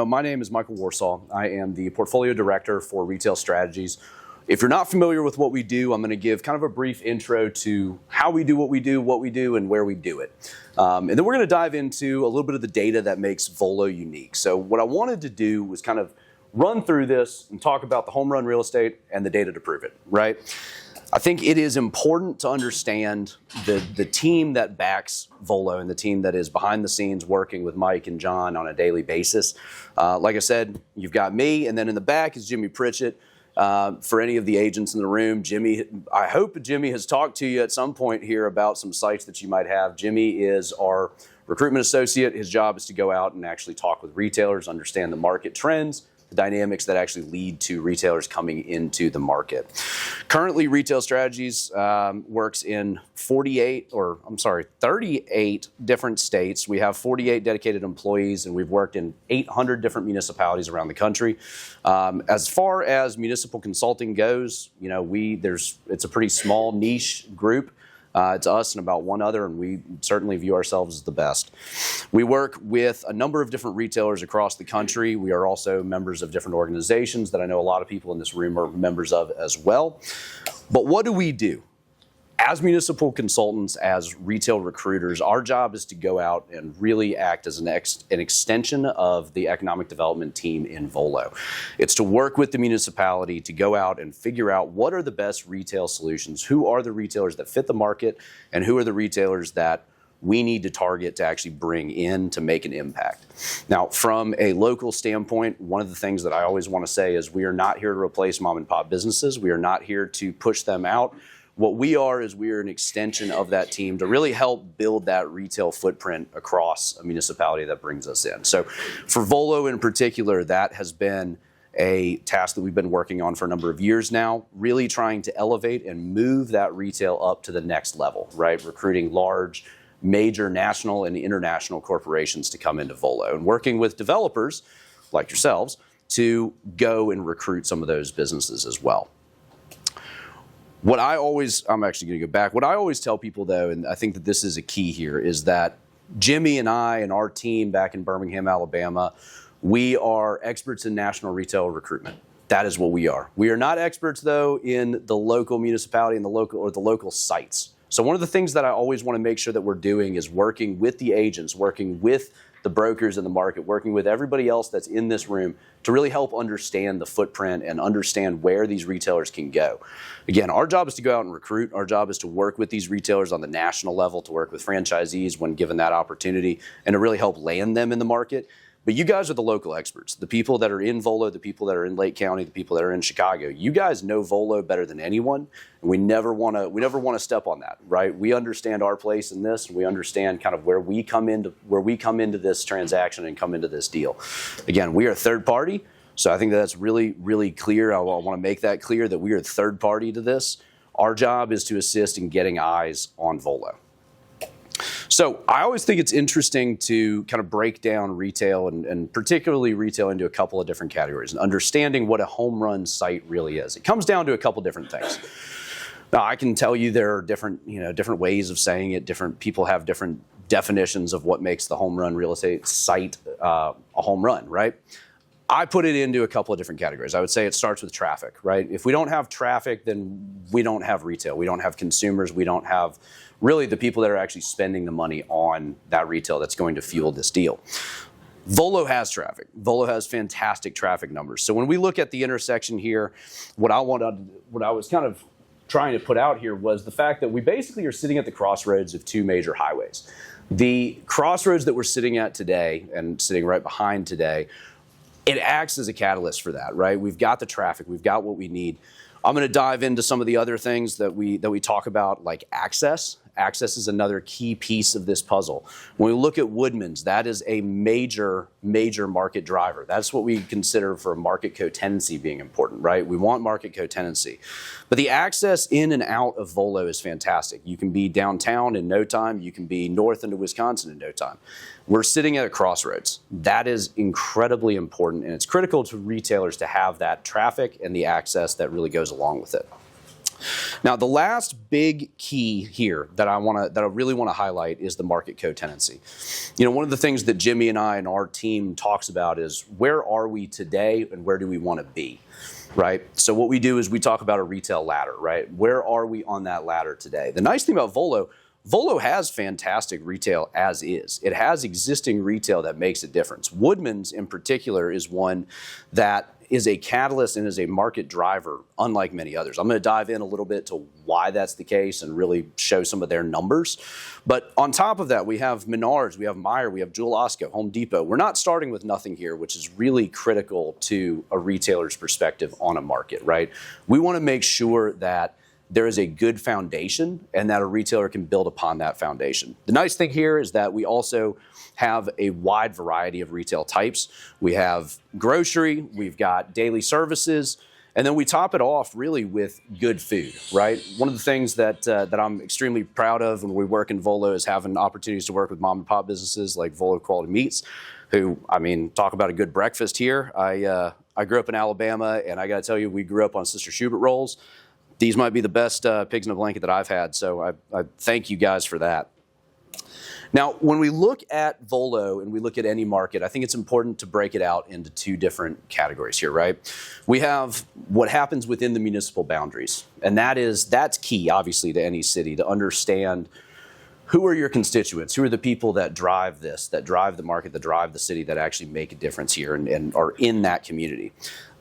My name is Michael Warsaw. I am the Portfolio Director for Retail Strategies. If you're not familiar with what we do, I'm going to give kind of a brief intro to how we do, and where we do it. And then we're going to dive into a little bit of the data that makes Volo unique. So what I wanted to do was kind of run through this and talk about the home run real estate and the data to prove it, right? I think it is important to understand the team that backs Volo and the team that is behind the scenes working with Mike and John on a daily basis. Like I said, you've got me, and then in the back is Jimmy Pritchett. For any of the agents in the room, Jimmy, I hope Jimmy has talked to you at some point here about some sites that you might have. Jimmy is our recruitment associate. His job is to go out and actually talk with retailers, understand the market trends, the dynamics that actually lead to retailers coming into the market. Currently, Retail Strategies works in 38 different states. We have 48 dedicated employees, and we've worked in 800 different municipalities around the country. As far as municipal consulting goes, it's a pretty small niche group. It's us and about one other, and we certainly view ourselves as the best. We work with a number of different retailers across the country. We are also members of different organizations that I know a lot of people in this room are members of as well. But what do we do? As municipal consultants, as retail recruiters, our job is to go out and really act as an extension of the economic development team in Volo. It's to work with the municipality to go out and figure out what are the best retail solutions, who are the retailers that fit the market, and who are the retailers that we need to target to actually bring in to make an impact. Now, from a local standpoint, one of the things that I always want to say is we are not here to replace mom and pop businesses. We are not here to push them out. What we are is we are an extension of that team to really help build that retail footprint across a municipality that brings us in. So for Volo in particular, that has been a task that we've been working on for a number of years now, really trying to elevate and move that retail up to the next level, right? Recruiting large, major national and international corporations to come into Volo and working with developers like yourselves to go and recruit some of those businesses as well. I'm actually going to go back. What I always tell people, though, and I think that this is a key here, is that Jimmy and I and our team back in Birmingham, Alabama, we are experts in national retail recruitment. That is what we are. We are not experts, though, in the local municipality and the local sites. So one of the things that I always want to make sure that we're doing is working with the agents, working with the brokers in the market, working with everybody else that's in this room to really help understand the footprint and understand where these retailers can go. Again, our job is to go out and recruit. Our job is to work with these retailers on the national level, to work with franchisees when given that opportunity, and to really help land them in the market. But you guys are the local experts, the people that are in Volo, the people that are in Lake County, the people that are in Chicago. You guys know Volo better than anyone, and we never want to step on that, right? We understand our place in this, and we understand kind of where we come into this transaction and come into this deal. Again, we are third party, so I think that's really, really clear. I want to make that clear that we are third party to this. Our job is to assist in getting eyes on Volo. So I always think it's interesting to kind of break down retail and particularly retail into a couple of different categories and understanding what a home run site really is. It comes down to a couple different things. Now, I can tell you there are different ways of saying it. Different people have different definitions of what makes the home run real estate site a home run, right? I put it into a couple of different categories. I would say it starts with traffic, right? If we don't have traffic, then we don't have retail. We don't have consumers. We don't have really the people that are actually spending the money on that retail that's going to fuel this deal. Volo has traffic. Volo has fantastic traffic numbers. So when we look at the intersection here, what I was kind of trying to put out here was the fact that we basically are sitting at the crossroads of two major highways. The crossroads that we're sitting at today and sitting right behind today, it acts as a catalyst for that, right? We've got the traffic, we've got what we need. I'm going to dive into some of the other things that we talk about, like access. Access is another key piece of this puzzle. When we look at Woodman's, that is a major market driver. That's what we consider for market co-tenancy being important, right? We want market co-tenancy. But the access in and out of Volo is fantastic. You can be downtown in no time. You can be north into Wisconsin in no time. We're sitting at a crossroads. That is incredibly important, and it's critical to retailers to have that traffic and the access that really goes along with it. Now, the last big key here that I really want to highlight is the market co-tenancy. You know, one of the things that Jimmy and I and our team talks about is where are we today and where do we want to be, right? So what we do is we talk about a retail ladder, right? Where are we on that ladder today? The nice thing about Volo has fantastic retail as is. It has existing retail that makes a difference. Woodman's in particular is one that is a catalyst and is a market driver unlike many others. I'm going to dive in a little bit to why that's the case and really show some of their numbers. But on top of that, we have Menards, we have Meijer, we have Jewel Osco, Home Depot. We're not starting with nothing here, which is really critical to a retailer's perspective on a market, right? We want to make sure that there is a good foundation and that a retailer can build upon that foundation. The nice thing here is that we also have a wide variety of retail types. We have grocery, we've got daily services, and then we top it off really with good food, right? One of the things that I'm extremely proud of when we work in Volo is having opportunities to work with mom and pop businesses like Volo Quality Meats, who, I mean, talk about a good breakfast here. I grew up in Alabama, and I got to tell you, we grew up on Sister Schubert rolls. These might be the best pigs in a blanket that I've had, so I thank you guys for that. Now, when we look at Volo and we look at any market, I think it's important to break it out into two different categories here, right? We have what happens within the municipal boundaries, and that's key, obviously, to any city, to understand who are your constituents, who are the people that drive this, that drive the market, that drive the city, that actually make a difference here and are in that community.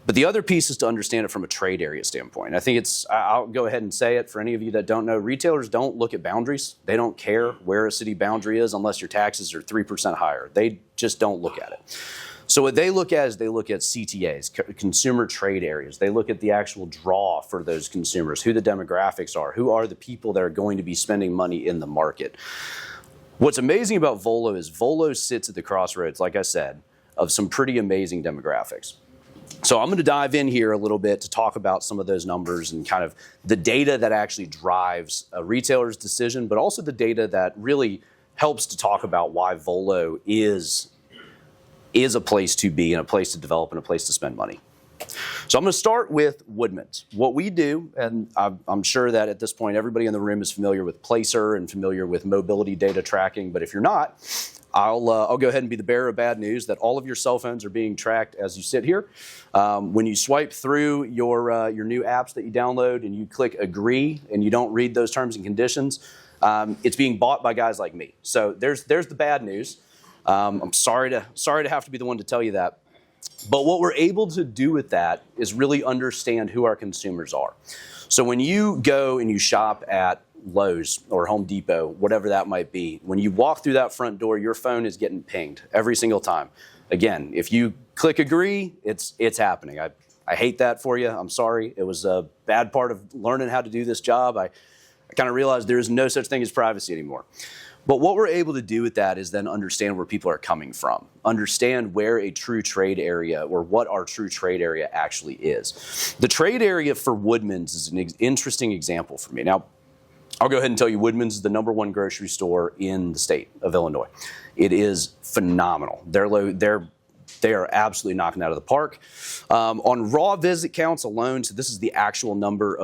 But the other piece is to understand it from a trade area standpoint. I think I'll go ahead and say it for any of you that don't know, retailers don't look at boundaries. They don't care where a city boundary is unless your taxes are 3% higher. They just don't look at it. So what they look at is they look at CTAs, consumer trade areas. They look at the actual draw for those consumers, who the demographics are, who are the people that are going to be spending money in the market. What's amazing about Volo is Volo sits at the crossroads, like I said, of some pretty amazing demographics. So I'm going to dive in here a little bit to talk about some of those numbers and kind of the data that actually drives a retailer's decision, but also the data that really helps to talk about why Volo is a place to be and a place to develop and a place to spend money. So I'm going to start with Woodman's. What we do, and I'm sure that at this point everybody in the room is familiar with Placer and familiar with mobility data tracking, but if you're not, I'll go ahead and be the bearer of bad news that all of your cell phones are being tracked as you sit here. When you swipe through your new apps that you download and you click agree and you don't read those terms and conditions, it's being bought by guys like me. So there's the bad news. I'm sorry to have to be the one to tell you that. But what we're able to do with that is really understand who our consumers are. So when you go and you shop at Lowe's or Home Depot, whatever that might be, when you walk through that front door, your phone is getting pinged every single time. Again, if you click agree, it's happening. I hate that for you. I'm sorry. It was a bad part of learning how to do this job. I kind of realized there is no such thing as privacy anymore. But what we're able to do with that is then understand where people are coming from, understand where a true trade area or what our true trade area actually is. The trade area for Woodman's is an interesting example for me. Now, I'll go ahead and tell you Woodman's is the #1 grocery store in the state of Illinois. It is phenomenal. They are absolutely knocking it out of the park. On raw visit counts alone, so this is the actual number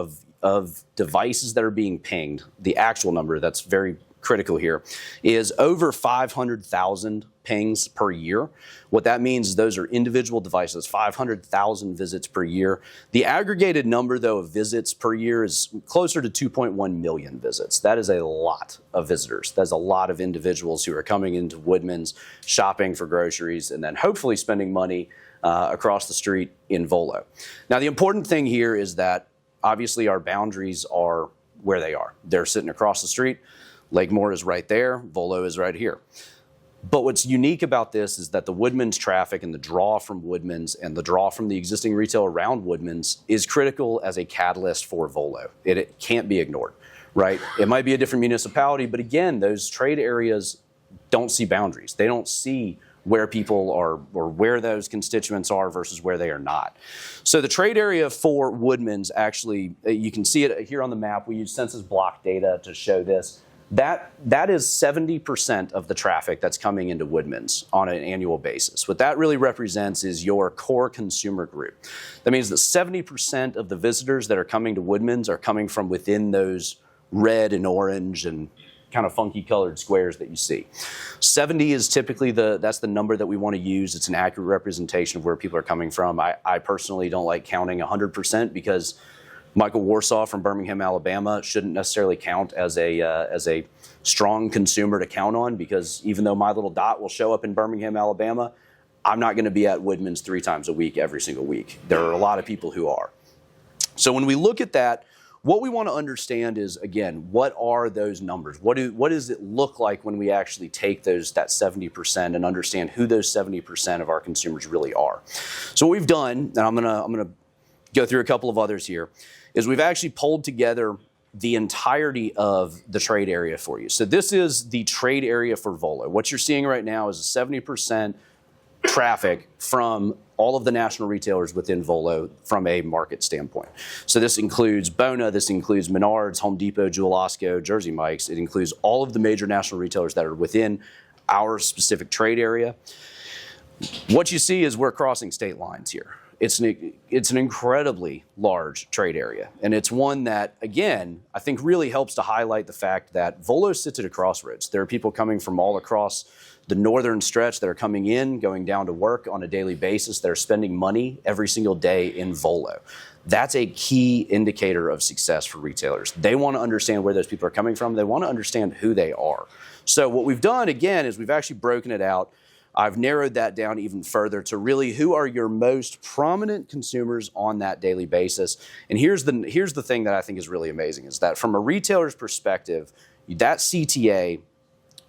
of devices that are being pinged, the actual number that's very critical here, is over 500,000 pings per year. What that means is those are individual devices, 500,000 visits per year. The aggregated number, though, of visits per year is closer to 2.1 million visits. That is a lot of visitors. That's a lot of individuals who are coming into Woodman's, shopping for groceries, and then hopefully spending money across the street in Volo. Now, the important thing here is that obviously our boundaries are where they are. They're sitting across the street. Lakemore is right there, Volo is right here. But what's unique about this is that the Woodman's traffic and the draw from Woodman's and the draw from the existing retail around Woodman's is critical as a catalyst for Volo. It can't be ignored, right? It might be a different municipality, but again, those trade areas don't see boundaries. They don't see where people are or where those constituents are versus where they are not. So the trade area for Woodman's actually, you can see it here on the map. We use census block data to show this. That is 70% of the traffic that's coming into Woodman's on an annual basis. What that really represents is your core consumer group. That means that 70% of the visitors that are coming to Woodman's are coming from within those red and orange and kind of funky colored squares that you see. 70 is typically that's the number that we want to use. It's an accurate representation of where people are coming from. I personally don't like counting 100% because Michael Warsaw from Birmingham, Alabama shouldn't necessarily count as a strong consumer to count on, because even though my little dot will show up in Birmingham, Alabama, I'm not going to be at Woodman's 3 times a week every single week. There are a lot of people who are. So when we look at that, what we want to understand is, again, what are those numbers? What does it look like when we actually take that 70% and understand who those 70% of our consumers really are? So what we've done, and I'm gonna go through a couple of others here, is we've actually pulled together the entirety of the trade area for you. So this is the trade area for Volo. What you're seeing right now is a 70% traffic from all of the national retailers within Volo from a market standpoint. So this includes Bona, this includes Menards, Home Depot, Jewel Osco, Jersey Mike's. It includes all of the major national retailers that are within our specific trade area. What you see is we're crossing state lines here. It's an incredibly large trade area, and it's one that, again, I think really helps to highlight the fact that Volo sits at a crossroads. There are people coming from all across the northern stretch that are coming in, going down to work on a daily basis, that are spending money every single day in Volo. That's a key indicator of success for retailers. They want to understand where those people are coming from. They want to understand who they are. So what we've done, again, is we've actually broken it out. I've narrowed that down even further to really who are your most prominent consumers on that daily basis. And here's the thing that I think is really amazing, is that from a retailer's perspective, that CTA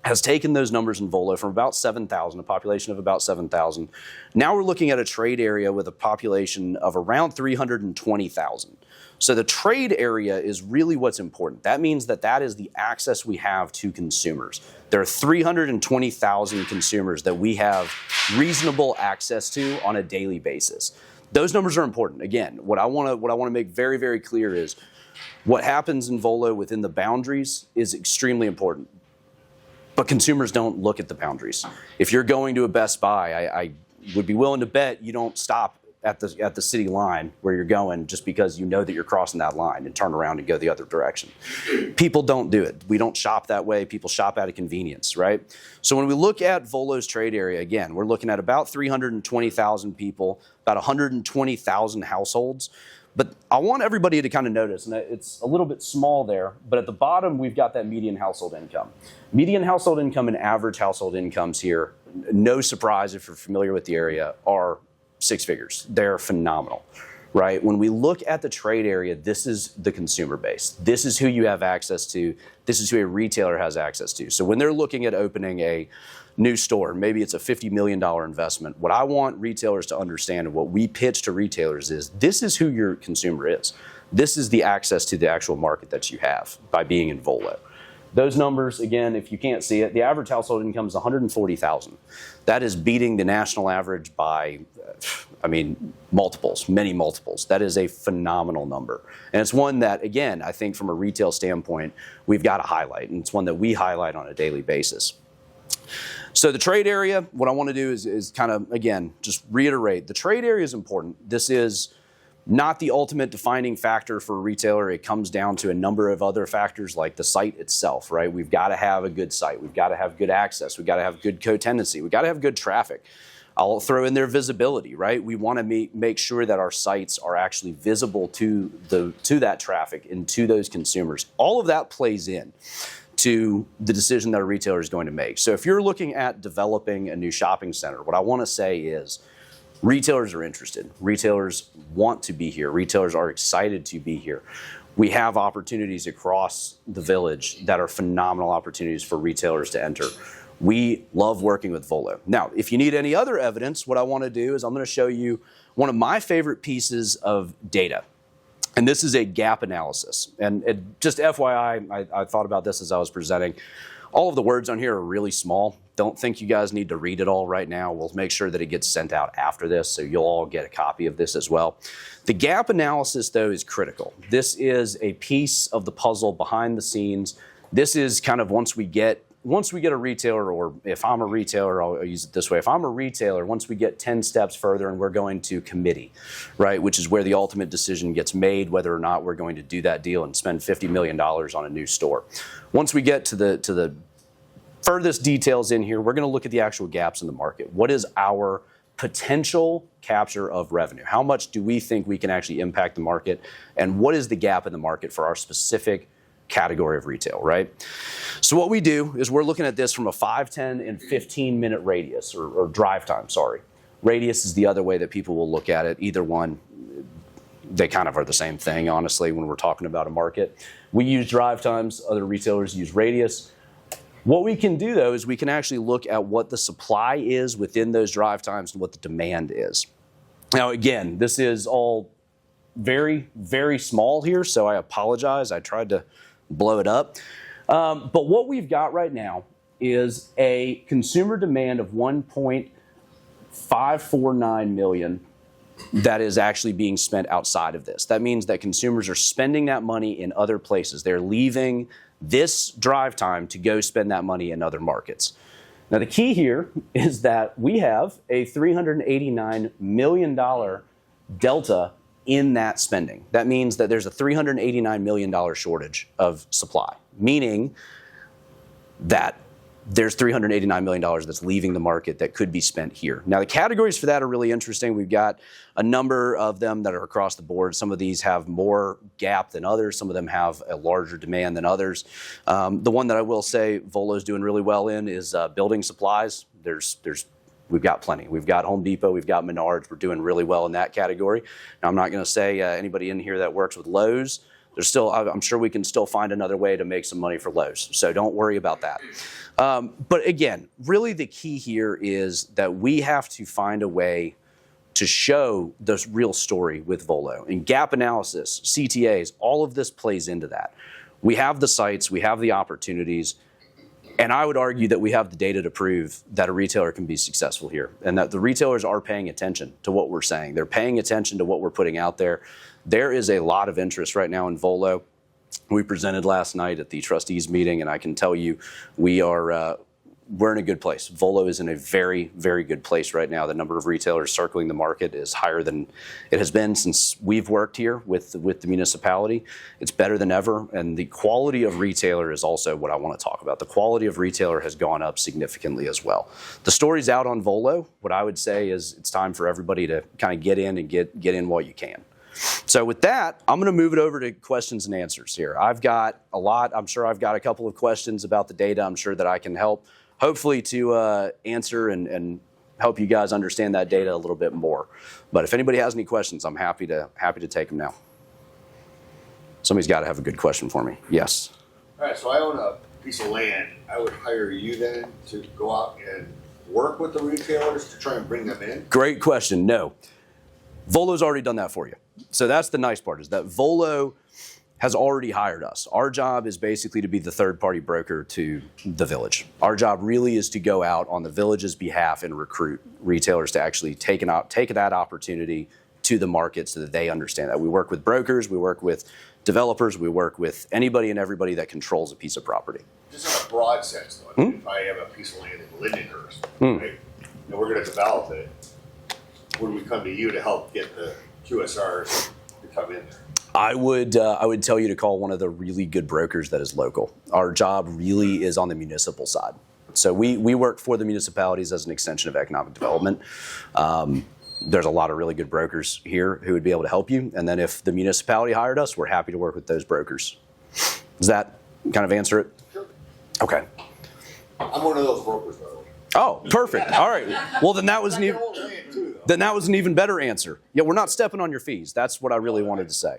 has taken those numbers in Volo from about 7,000, a population of about 7,000. Now we're looking at a trade area with a population of around 320,000. So the trade area is really what's important. That means that is the access we have to consumers. There are 320,000 consumers that we have reasonable access to on a daily basis. Those numbers are important. Again, what I want to make very, very clear is what happens in Volo within the boundaries is extremely important. But consumers don't look at the boundaries. If you're going to a Best Buy, I would be willing to bet you don't stop at the city line where you're going just because you know that you're crossing that line and turn around and go the other direction. People don't do it. We don't shop that way. People shop out of convenience, right? So when we look at Volo's trade area, again, we're looking at about 320,000 people, about 120,000 households. But I want everybody to kind of notice, and it's a little bit small there, but at the bottom, we've got that median household income. Median household income and average household incomes here, no surprise if you're familiar with the area, are 6 figures. They're phenomenal, right? When we look at the trade area, this is the consumer base. This is who you have access to. This is who a retailer has access to. So when they're looking at opening a new store, maybe it's a $50 million investment, what I want retailers to understand and what we pitch to retailers is this is who your consumer is. This is the access to the actual market that you have by being in Volo. Those numbers, again, if you can't see it, the average household income is $140,000. That is beating the national average by, multiples, many multiples. That is a phenomenal number. And it's one that, again, I think from a retail standpoint, we've got to highlight. And it's one that we highlight on a daily basis. So the trade area, what I want to do is kind of, again, just reiterate, the trade area is important. This is not the ultimate defining factor for a retailer. It comes down to a number of other factors like the site itself, right? We've got to have a good site. We've got to have good access. We've got to have good co-tenancy. We've got to have good traffic. I'll throw in their visibility, right? We want to make sure that our sites are actually visible to that traffic and to those consumers. All of that plays in to the decision that a retailer is going to make. So if you're looking at developing a new shopping center, what I want to say is retailers are interested. Retailers want to be here. Retailers are excited to be here. We have opportunities across the village that are phenomenal opportunities for retailers to enter. We love working with Volo. Now, if you need any other evidence, what I want to do is I'm going to show you one of my favorite pieces of data. And this is a gap analysis. And just FYI, I thought about this as I was presenting. All of the words on here are really small. Don't think you guys need to read it all right now. We'll make sure that it gets sent out after this, so you'll all get a copy of this as well. The gap analysis, though, is critical. This is a piece of the puzzle behind the scenes This is kind of once we get a retailer, or if I'm a retailer, I'll use it this way. If I'm a retailer, once we get 10 steps further and we're going to committee, right, which is where the ultimate decision gets made whether or not we're going to do that deal and spend $50 million on a new store. Once we get to the furthest details in here, we're going to look at the actual gaps in the market. What is our potential capture of revenue? How much do we think we can actually impact the market? And what is the gap in the market for our specific category of retail, right? So what we do is we're looking at this from a 5, 10, and 15-minute radius, or drive time, sorry. Radius is the other way that people will look at it. Either one, they kind of are the same thing, honestly, when we're talking about a market. We use drive times, other retailers use radius. What we can do, though, is we can actually look at what the supply is within those drive times and what the demand is. Now, again, this is all very, very small here, so I apologize. I tried to blow it up. But what we've got right now is a consumer demand of 1.549 million that is actually being spent outside of this. That means that consumers are spending that money in other places. They're leaving this drive time to go spend that money in other markets. Now, the key here is that we have a $389 million delta in that spending. That means that there's a $389 million shortage of supply, meaning that there's $389 million that's leaving the market that could be spent here. Now, the categories for that are really interesting. We've got a number of them that are across the board. Some of these have more gap than others. Some of them have a larger demand than others. The one that I will say Volo's doing really well in is building supplies. We've got plenty. We've got Home Depot, we've got Menards. We're doing really well in that category. Now, I'm not going to say anybody in here that works with Lowe's. I'm sure we can still find another way to make some money for Lowe's. So don't worry about that. But again, really the key here is that we have to find a way to show the real story with Volo. And gap analysis, CTAs, all of this plays into that. We have the sites, we have the opportunities. And I would argue that we have the data to prove that a retailer can be successful here, and that the retailers are paying attention to what we're saying. They're paying attention to what we're putting out there. There is a lot of interest right now in Volo. We presented last night at the trustees meeting, and I can tell you we're in a good place. Volo is in a very, very good place right now. The number of retailers circling the market is higher than it has been since we've worked here with the municipality. It's better than ever, and the quality of retailer is also what I want to talk about. The quality of retailer has gone up significantly as well. The story's out on Volo. What I would say is it's time for everybody to kind of get in and get in while you can. So with that, I'm going to move it over to questions and answers here. I've got a lot. I'm sure I've got a couple of questions about the data. I'm sure that I can help, hopefully, to answer and help you guys understand that data a little bit more. But if anybody has any questions, I'm happy to take them now. Somebody's got to have a good question for me. Yes. All right, so I own a piece of land. I would hire you then to go out and work with the retailers to try and bring them in? Great question. No. Volo's already done that for you. So that's the nice part, is that Volo has already hired us. Our job is basically to be the third-party broker to the village. Our job really is to go out on the village's behalf and recruit retailers to actually take that opportunity to the market so that they understand that. We work with brokers, we work with developers, we work with anybody and everybody that controls a piece of property. Just in a broad sense, though, if I have a piece of land in Lindenhurst, right, and we're going to develop it, would we come to you to help get the QSRs to come in there? I would tell you to call one of the really good brokers that is local. Our job really is on the municipal side. So we work for the municipalities as an extension of economic development. There's a lot of really good brokers here who would be able to help you. And then if the municipality hired us, we're happy to work with those brokers. Does that kind of answer it? Sure. Okay. I'm one of those brokers, by the way. Oh, perfect. All right. Well, then that was an even better answer. Yeah, we're not stepping on your fees. That's what I really wanted to say.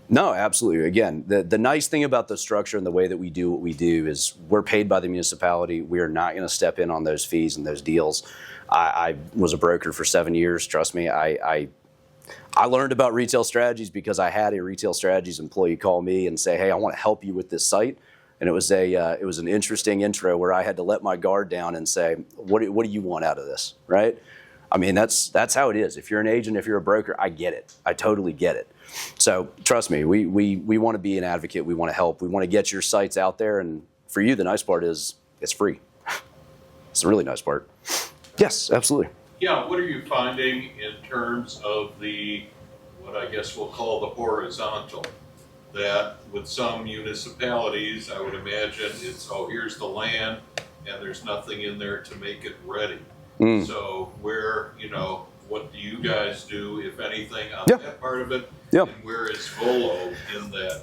No, absolutely. Again, the nice thing about the structure and the way that we do what we do is we're paid by the municipality. We are not going to step in on those fees and those deals. I was a broker for 7 years. Trust me, I learned about retail strategies because I had a retail strategies employee call me and say, "Hey, I want to help you with this site." And it was an interesting intro where I had to let my guard down and say, what do you want out of this, right? I mean, that's how it is. If you're an agent, if you're a broker, I get it. I totally get it. So trust me, we want to be an advocate. We want to help. We want to get your sites out there. And for you, the nice part is it's free. It's the really nice part. Yes, absolutely. Yeah, what are you finding in terms of what I guess we'll call the horizontal? That with some municipalities, I would imagine it's, oh, here's the land and there's nothing in there to make it ready. So what do you guys do, if anything, on that part of it? Yep. And where is Volo in that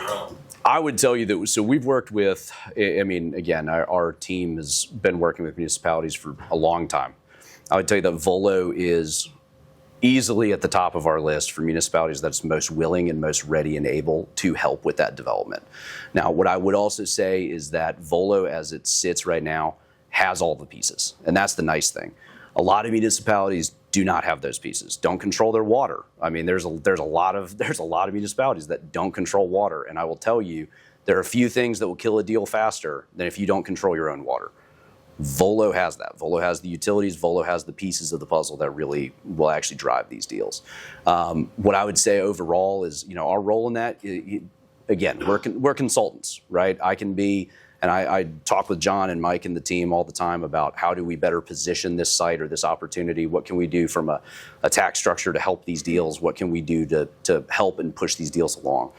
realm? I would tell you that, so we've worked with, I mean, again, our team has been working with municipalities for a long time. I would tell you that Volo is easily at the top of our list for municipalities that's most willing and most ready and able to help with that development. Now, what I would also say is that Volo, as it sits right now, has all the pieces, and that's the nice thing. A lot of municipalities do not have those pieces, don't control their water. I mean, there's a lot of municipalities that don't control water, and I will tell you, there are a few things that will kill a deal faster than if you don't control your own water. Volo has that. Volo has the utilities. Volo has the pieces of the puzzle that really will actually drive these deals. What I would say overall is, our role in that, again, we're consultants, right? I can be, and I talk with John and Mike and the team all the time about how do we better position this site or this opportunity? What can we do from a tax structure to help these deals? What can we do to help and push these deals along?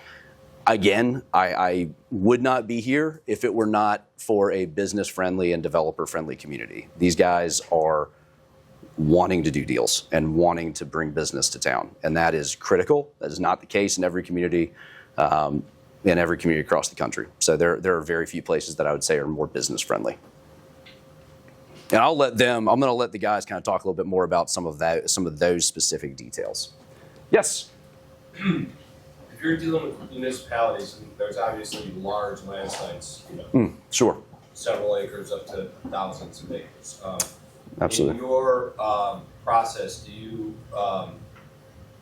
Again, I would not be here if it were not for a business-friendly and developer-friendly community. These guys are wanting to do deals and wanting to bring business to town, and that is critical. That is not the case in every community, across the country. So there are very few places that I would say are more business-friendly. And I'm going to let the guys kind of talk a little bit more about some of those specific details. Yes. If you're dealing with municipalities, there's obviously large land sites, Sure. several acres up to thousands of acres. Absolutely. In your process, do you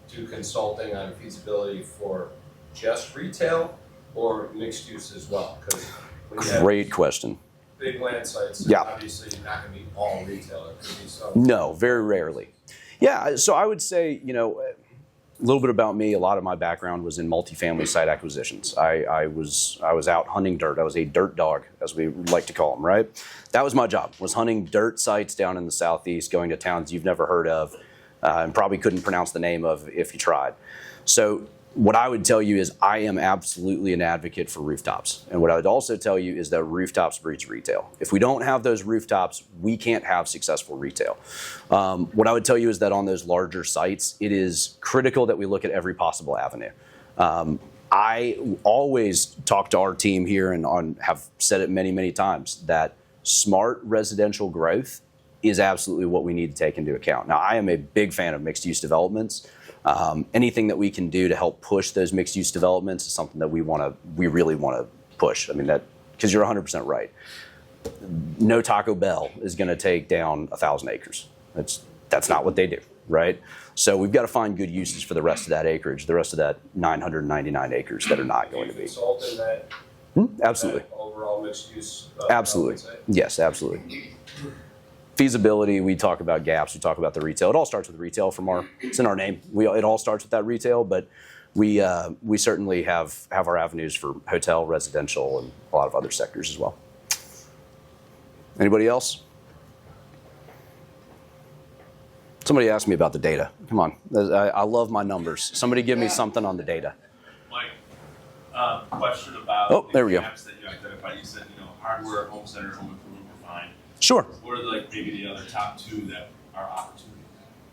do consulting on feasibility for just retail or mixed use as well? Great question. Big land sites, Yeah. obviously you're not going to be all retail. It could be some. No, very rarely. Yeah, so I would say, a little bit about me. A lot of my background was in multifamily site acquisitions. I was out hunting dirt. I was a dirt dog, as we like to call them, right? That was my job, was hunting dirt sites down in the Southeast, going to towns you've never heard of, and probably couldn't pronounce the name of if you tried. So what I would tell you is I am absolutely an advocate for rooftops. And what I would also tell you is that rooftops breeds retail. If we don't have those rooftops, we can't have successful retail. What I would tell you is that on those larger sites, it is critical that we look at every possible avenue. I always talk to our team here and have said it many, many times that smart residential growth is absolutely what we need to take into account. Now, I am a big fan of mixed use developments. Anything that we can do to help push those mixed use developments is something that we really want to push. I mean, because you're 100% right. No Taco Bell is going to take down 1,000 acres. That's not what they do, right? So we've got to find good uses for the rest of that acreage, the rest of that 999 acres that are not going to be. Consult in that, Absolutely. that overall mixed use. Absolutely. Yes, absolutely. Feasibility, we talk about gaps, we talk about the retail. It all starts with retail it's in our name. It all starts with that retail, but we certainly have our avenues for hotel, residential, and a lot of other sectors as well. Anybody else? Somebody asked me about the data. Come on, I love my numbers. Somebody give me something on the data. Mike, question about there we go. gaps that you identified. You said, hardware, home center, home improvement were fine. Sure. What are maybe the other top two that are opportunities?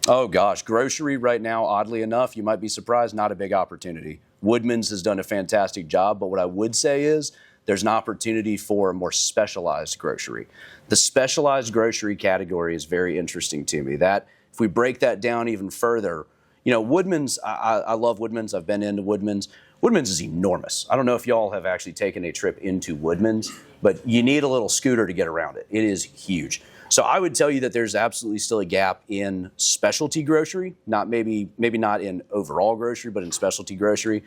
Oh gosh, grocery right now, oddly enough, you might be surprised, not a big opportunity. Woodman's has done a fantastic job, but what I would say is there's an opportunity for a more specialized grocery. The specialized grocery category is very interesting to me. That if we break that down even further, Woodman's, I love Woodman's. I've been into Woodman's. Woodman's is enormous. I don't know if y'all have actually taken a trip into Woodman's, but you need a little scooter to get around it. It is huge. So I would tell you that there's absolutely still a gap in specialty grocery, maybe not in overall grocery, but in specialty grocery.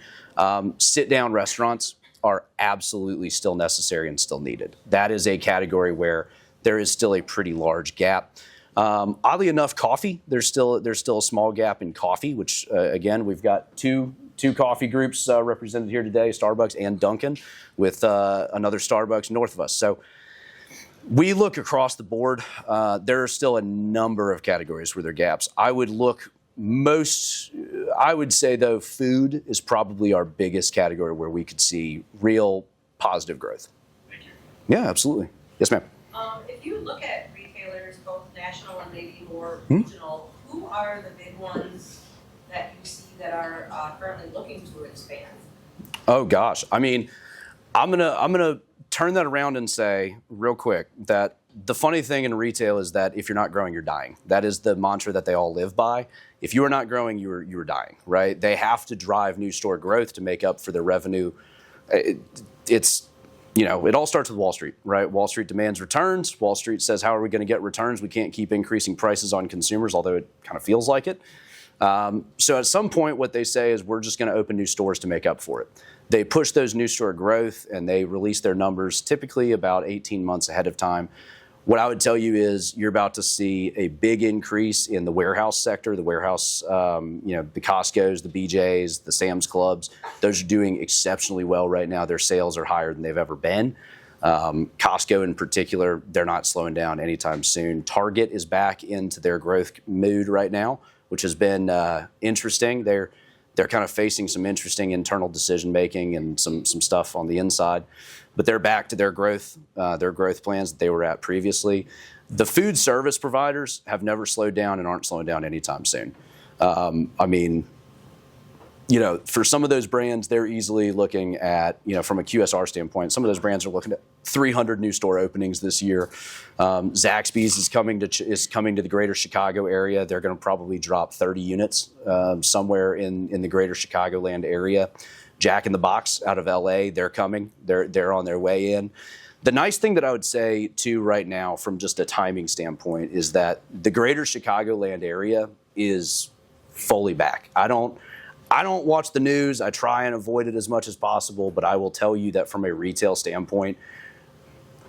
Sit-down restaurants are absolutely still necessary and still needed. That is a category where there is still a pretty large gap. Oddly enough, coffee, there's still a small gap in coffee, which again, we've got two coffee groups represented here today, Starbucks and Dunkin', with another Starbucks north of us. So we look across the board. There are still a number of categories where there are gaps. I would say though, food is probably our biggest category where we could see real positive growth. Thank you. Yeah, absolutely. Yes, ma'am. If you look at retailers, both national and maybe more Hmm? regional, who are the big ones that you see that are currently looking to expand? Oh gosh, I mean, I'm gonna turn that around and say real quick that the funny thing in retail is that if you're not growing, you're dying. That is the mantra that they all live by. If you are not growing, you're dying, right? They have to drive new store growth to make up for their revenue. It all starts with Wall Street, right? Wall Street demands returns. Wall Street says, how are we going to get returns? We can't keep increasing prices on consumers, although it kind of feels like it. So at some point, what they say is we're just going to open new stores to make up for it. They push those new store growth and they release their numbers typically about 18 months ahead of time. What I would tell you is you're about to see a big increase in the warehouse sector, the warehouse, the Costco's, the BJ's, the Sam's Clubs. Those are doing exceptionally well right now. Their sales are higher than they've ever been. Costco in particular, they're not slowing down anytime soon. Target is back into their growth mood right now, which has been interesting. They're kind of facing some interesting internal decision making and some stuff on the inside, but they're back to their growth plans that they were at previously. The food service providers have never slowed down and aren't slowing down anytime soon. For some of those brands, they're easily looking at, from a QSR standpoint, some of those brands are looking at 300 new store openings this year. Zaxby's is coming to the greater Chicago area. They're going to probably drop 30 units somewhere in the greater Chicagoland area. Jack in the Box out of LA, they're coming. They're on their way in. The nice thing that I would say too right now from just a timing standpoint is that the greater Chicagoland area is fully back. I don't watch the news. I try and avoid it as much as possible, but I will tell you that from a retail standpoint,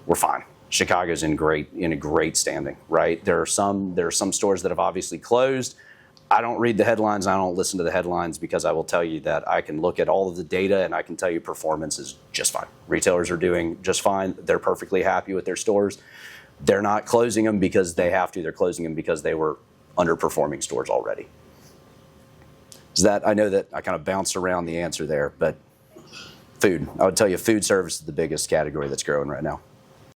we're fine. Chicago's in a great standing, right? There are some stores that have obviously closed. I don't read the headlines. I don't listen to the headlines because I will tell you that I can look at all of the data and I can tell you performance is just fine. Retailers are doing just fine. They're perfectly happy with their stores. They're not closing them because they have to. They're closing them because they were underperforming stores already. I know that I kind of bounced around the answer there, but food. I would tell you food service is the biggest category that's growing right now.